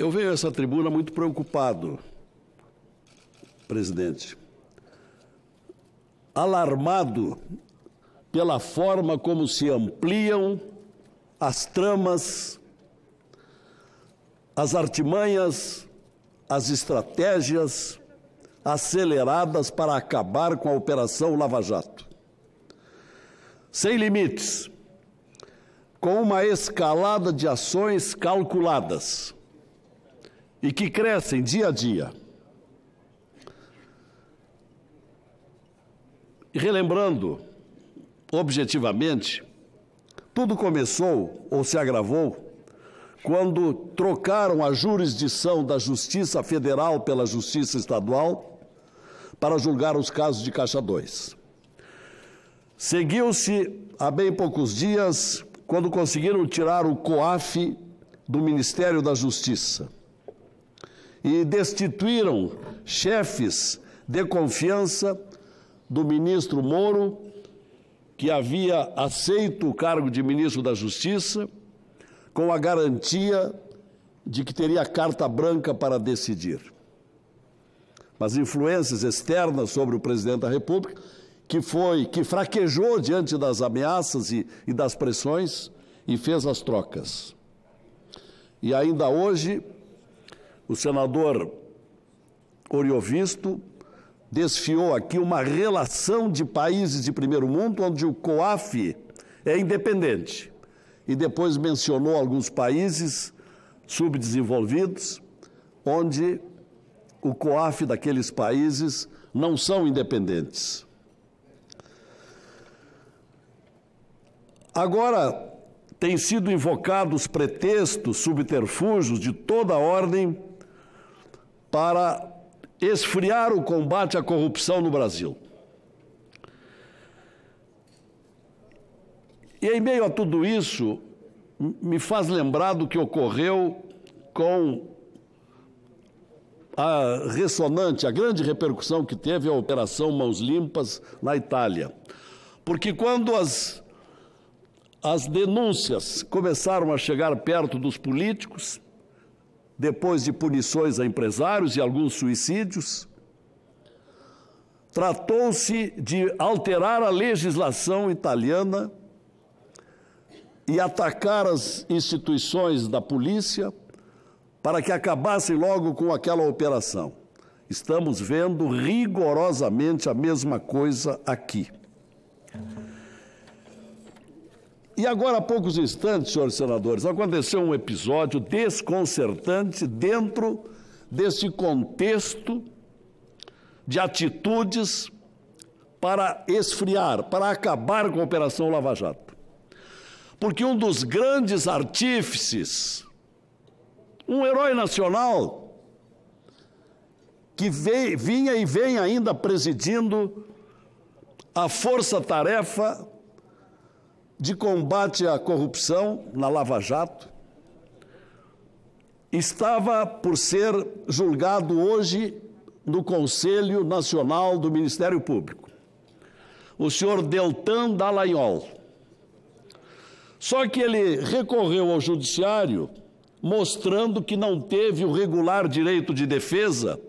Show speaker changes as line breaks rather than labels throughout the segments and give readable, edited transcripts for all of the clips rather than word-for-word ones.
Eu venho a essa tribuna muito preocupado, presidente, alarmado pela forma como se ampliam as tramas, as artimanhas, as estratégias aceleradas para acabar com a Operação Lava Jato. Sem limites, com uma escalada de ações calculadas e que crescem dia a dia. E relembrando, objetivamente, tudo começou ou se agravou quando trocaram a jurisdição da Justiça Federal pela Justiça Estadual para julgar os casos de Caixa 2. Seguiu-se, há bem poucos dias, quando conseguiram tirar o COAF do Ministério da Justiça e destituíram chefes de confiança do ministro Moro, que havia aceito o cargo de ministro da Justiça, com a garantia de que teria carta branca para decidir. Mas influências externas sobre o presidente da República, que fraquejou diante das ameaças e das pressões e fez as trocas. E ainda hoje, o senador Oriovisto desfiou aqui uma relação de países de primeiro mundo, onde o COAF é independente. E depois mencionou alguns países subdesenvolvidos, onde o COAF daqueles países não são independentes. Agora, têm sido invocados pretextos, subterfúgios de toda ordem para esfriar o combate à corrupção no Brasil. E em meio a tudo isso, me faz lembrar do que ocorreu com a ressonante, a grande repercussão que teve a Operação Mãos Limpas na Itália. Porque quando as denúncias começaram a chegar perto dos políticos, depois de punições a empresários e alguns suicídios, tratou-se de alterar a legislação italiana e atacar as instituições da polícia para que acabassem logo com aquela operação. Estamos vendo rigorosamente a mesma coisa aqui. E agora, há poucos instantes, senhores senadores, aconteceu um episódio desconcertante dentro desse contexto de atitudes para esfriar, para acabar com a Operação Lava Jato. Porque um dos grandes artífices, um herói nacional, que vinha e vem ainda presidindo a força-tarefa de combate à corrupção na Lava Jato, estava por ser julgado hoje no Conselho Nacional do Ministério Público, o senhor Deltan Dallagnol. Só que ele recorreu ao Judiciário mostrando que não teve o regular direito de defesa,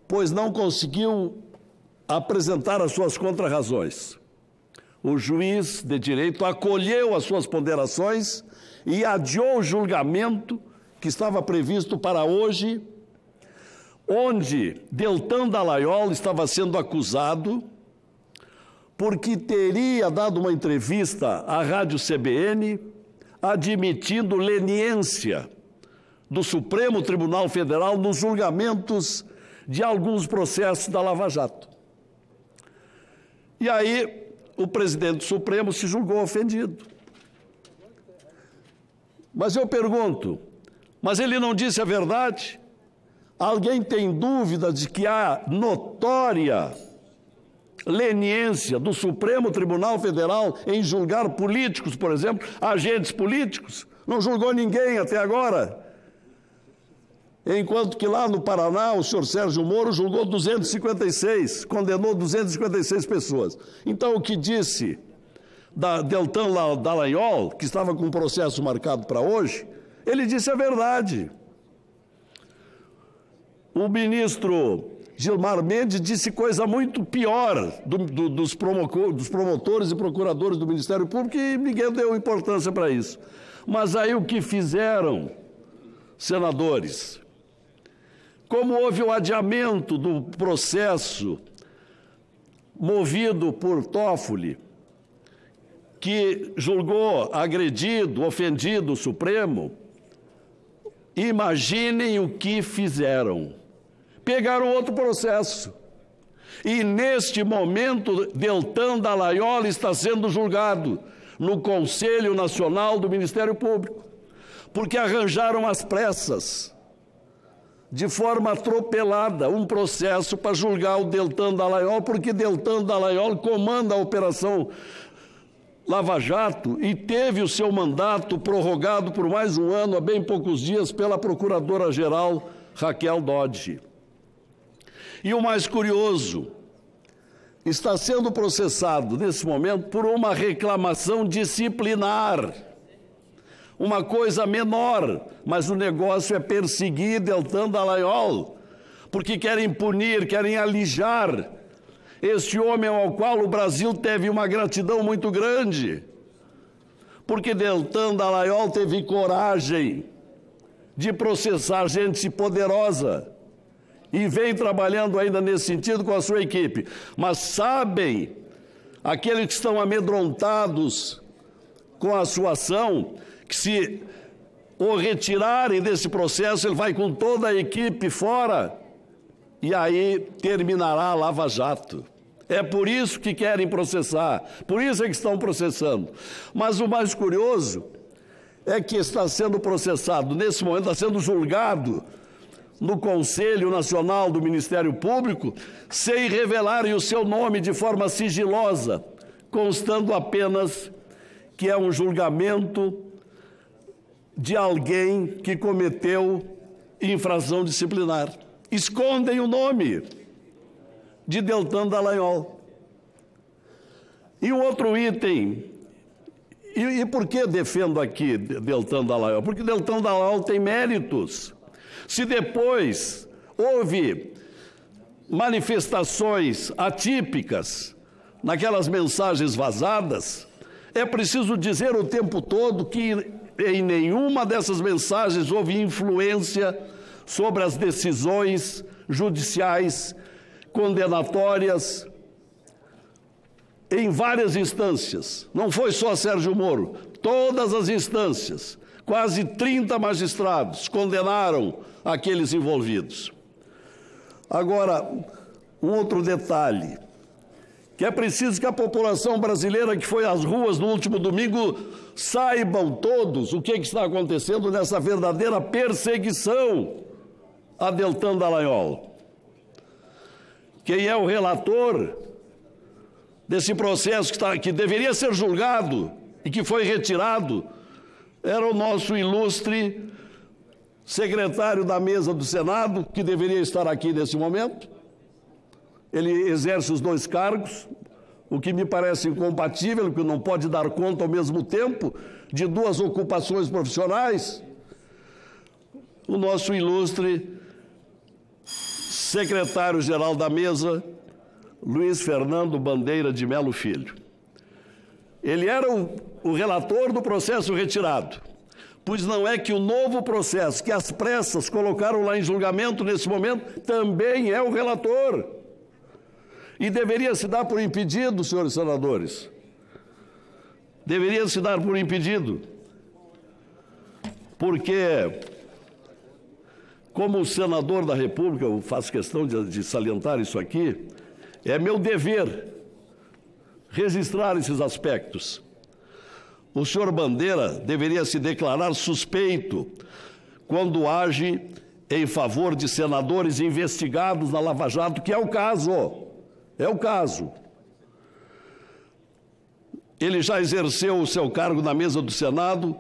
pois não conseguiu apresentar as suas contrarrazões. O juiz de direito acolheu as suas ponderações e adiou o julgamento que estava previsto para hoje, onde Deltan Dallagnol estava sendo acusado porque teria dado uma entrevista à Rádio CBN admitindo leniência do Supremo Tribunal Federal nos julgamentos de alguns processos da Lava Jato. E aí o presidente do Supremo se julgou ofendido. Mas eu pergunto, mas ele não disse a verdade? Alguém tem dúvida de que há notória leniência do Supremo Tribunal Federal em julgar políticos, por exemplo, agentes políticos? Não julgou ninguém até agora. Enquanto que lá no Paraná, o senhor Sérgio Moro julgou 256, condenou 256 pessoas. Então, o que disse da Deltan Dallagnol, que estava com um processo marcado para hoje, ele disse a verdade. o ministro Gilmar Mendes disse coisa muito pior dos promotores e procuradores do Ministério Público e ninguém deu importância para isso. Mas aí o que fizeram, senadores? Como houve o adiamento do processo movido por Toffoli, que julgou agredido, ofendido o Supremo, imaginem o que fizeram. Pegaram outro processo. E, neste momento, Deltan Dallagnol está sendo julgado no Conselho Nacional do Ministério Público, porque arranjaram às pressas, de forma atropelada, um processo para julgar o Deltan Dallagnol, porque Deltan Dallagnol comanda a Operação Lava Jato e teve o seu mandato prorrogado por mais um ano, há bem poucos dias, pela Procuradora-Geral Raquel Dodge. E o mais curioso, está sendo processado, nesse momento, por uma reclamação disciplinar. Uma coisa menor, mas o negócio é perseguir Deltan Dallagnol, porque querem punir, querem alijar este homem ao qual o Brasil teve uma gratidão muito grande, porque Deltan Dallagnol teve coragem de processar gente poderosa e vem trabalhando ainda nesse sentido com a sua equipe. Mas sabem, aqueles que estão amedrontados com a sua ação, que se o retirarem desse processo, ele vai com toda a equipe fora e aí terminará a Lava Jato. É por isso que querem processar, por isso é que estão processando. Mas o mais curioso é que está sendo processado, nesse momento, está sendo julgado no Conselho Nacional do Ministério Público, sem revelarem o seu nome de forma sigilosa, constando apenas que é um julgamento de alguém que cometeu infração disciplinar. Escondem o nome de Deltan Dallagnol. E um outro item, e por que defendo aqui Deltan Dallagnol? Porque Deltan Dallagnol tem méritos. Se depois houve manifestações atípicas naquelas mensagens vazadas, é preciso dizer o tempo todo que em nenhuma dessas mensagens houve influência sobre as decisões judiciais condenatórias em várias instâncias. Não foi só Sérgio Moro, todas as instâncias, quase 30 magistrados condenaram aqueles envolvidos. Agora, um outro detalhe, que é preciso que a população brasileira que foi às ruas no último domingo saibam todos o que está acontecendo nessa verdadeira perseguição a Deltan Dallagnol. Quem é o relator desse processo que deveria ser julgado e que foi retirado era o nosso ilustre secretário da mesa do Senado, que deveria estar aqui nesse momento. Ele exerce os dois cargos, o que me parece incompatível, porque não pode dar conta ao mesmo tempo de duas ocupações profissionais. O nosso ilustre secretário-geral da mesa, Luiz Fernando Bandeira de Melo Filho. Ele era o relator do processo retirado, pois não é que o novo processo, que as pressas colocaram lá em julgamento nesse momento, também é o relator. E deveria se dar por impedido, senhores senadores. Deveria se dar por impedido. Porque, como senador da República, eu faço questão de salientar isso aqui, é meu dever registrar esses aspectos. O senhor Bandeira deveria se declarar suspeito quando age em favor de senadores investigados na Lava Jato, que é o caso. É o caso. Ele já exerceu o seu cargo na mesa do Senado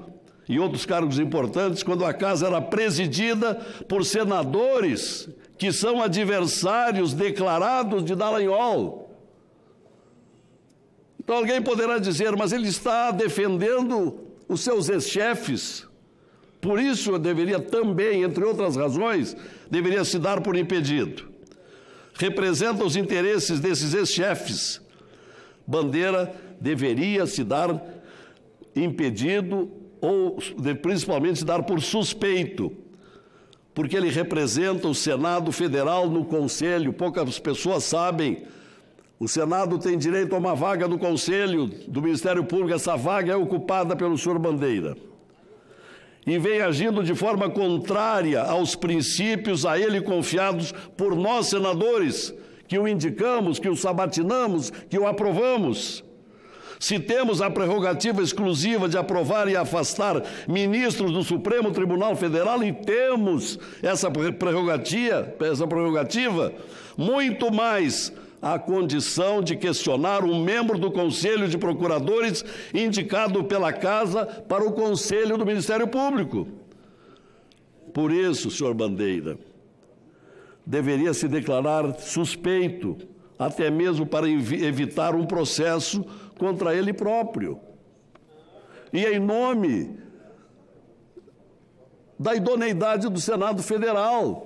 e outros cargos importantes quando a casa era presidida por senadores que são adversários declarados de Dallagnol. Então alguém poderá dizer, mas ele está defendendo os seus ex-chefes. Por isso, eu deveria também, entre outras razões, deveria se dar por impedido. Representa os interesses desses ex-chefes. Bandeira deveria se dar impedido ou, principalmente, se dar por suspeito, porque ele representa o Senado Federal no Conselho. Poucas pessoas sabem. O Senado tem direito a uma vaga no Conselho do Ministério Público. Essa vaga é ocupada pelo senhor Bandeira. E vem agindo de forma contrária aos princípios a ele confiados por nós, senadores, que o indicamos, que o sabatinamos, que o aprovamos. Se temos a prerrogativa exclusiva de aprovar e afastar ministros do Supremo Tribunal Federal, e temos essa prerrogativa, muito mais a condição de questionar um membro do Conselho de Procuradores indicado pela Casa para o Conselho do Ministério Público. Por isso, senhor Bandeira, deveria se declarar suspeito, até mesmo para evitar um processo contra ele próprio. E em nome da idoneidade do Senado Federal.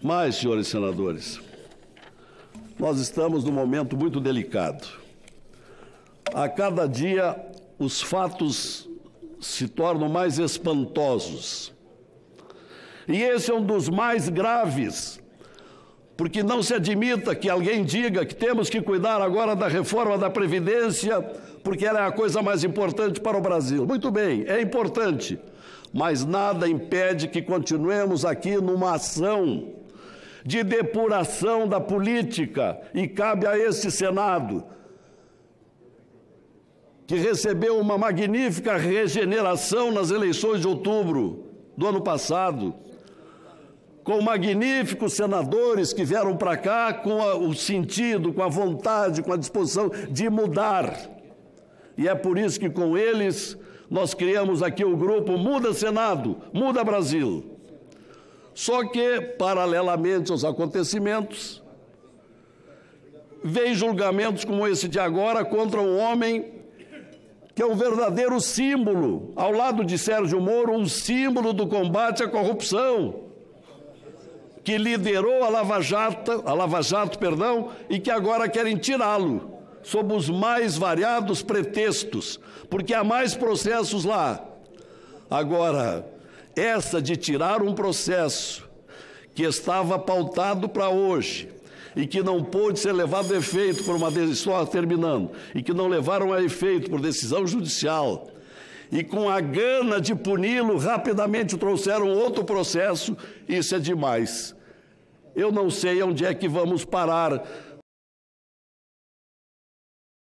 Mas, senhores senadores, nós estamos num momento muito delicado. A cada dia, os fatos se tornam mais espantosos. E esse é um dos mais graves, porque não se admita que alguém diga que temos que cuidar agora da reforma da Previdência, porque ela é a coisa mais importante para o Brasil. Muito bem, é importante, mas nada impede que continuemos aqui numa ação de depuração da política, e cabe a este Senado, que recebeu uma magnífica regeneração nas eleições de outubro do ano passado, com magníficos senadores que vieram para cá com o sentido, com a vontade, com a disposição de mudar. E é por isso que com eles nós criamos aqui o grupo Muda Senado, Muda Brasil. Só que, paralelamente aos acontecimentos, vem julgamentos como esse de agora contra um homem que é um verdadeiro símbolo, ao lado de Sérgio Moro, um símbolo do combate à corrupção, que liderou a Lava Jato, e que agora querem tirá-lo, sob os mais variados pretextos, porque há mais processos lá. Agora, essa de tirar um processo que estava pautado para hoje e que não pôde ser levado a efeito por uma decisão, terminando, e que não levaram a efeito por decisão judicial, e com a gana de puni-lo, rapidamente trouxeram outro processo, isso é demais. Eu não sei onde é que vamos parar